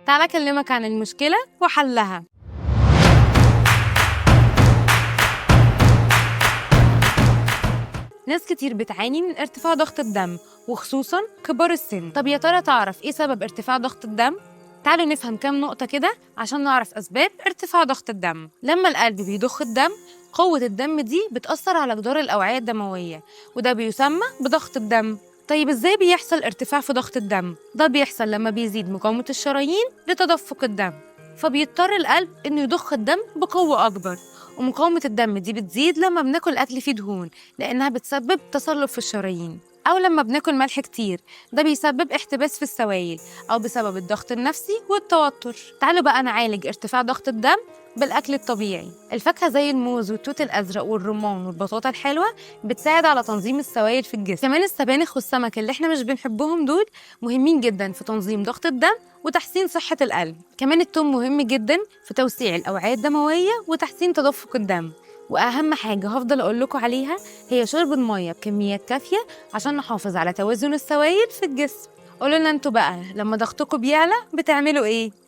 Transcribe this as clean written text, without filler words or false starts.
تعال أكلمك عن المشكلة وحلها. ناس كتير بتعاني من ارتفاع ضغط الدم وخصوصاً كبار السن. طب يا ترى تعرف إيه سبب ارتفاع ضغط الدم؟ تعالوا نفهم كام نقطة كده عشان نعرف أسباب ارتفاع ضغط الدم. لما القلب بيضخ الدم، قوة الدم دي بتأثر على جدار الأوعية الدموية، وده بيسمى بضغط الدم. طيب إزاي بيحصل ارتفاع في ضغط الدم؟ ده بيحصل لما بيزيد مقاومة الشرايين لتدفق الدم، فبيضطر القلب إنه يضخ الدم بقوة أكبر. ومقاومة الدم دي بتزيد لما بناكل أكل فيه دهون، لأنها بتسبب تصلب في الشرايين، أو لما بناكل ملح كتير، ده بيسبب احتباس في السوائل، أو بسبب الضغط النفسي والتوتر. تعالوا بقى نعالج ارتفاع ضغط الدم بالأكل الطبيعي. الفاكهة زي الموز والتوت الأزرق والرمان والبطاطا الحلوة بتساعد على تنظيم السوائل في الجسم. كمان السبانخ والسمك اللي احنا مش بنحبهم دول مهمين جدا في تنظيم ضغط الدم وتحسين صحة القلب. كمان الثوم مهم جدا في توسيع الأوعية الدموية وتحسين تدفق الدم. وأهم حاجة هفضل أقول لكم عليها هي شرب المية بكميات كافية عشان نحافظ على توازن السوائل في الجسم. قولوا لنا انتوا بقى لما ضغطكم بيعلى بتعملوا ايه؟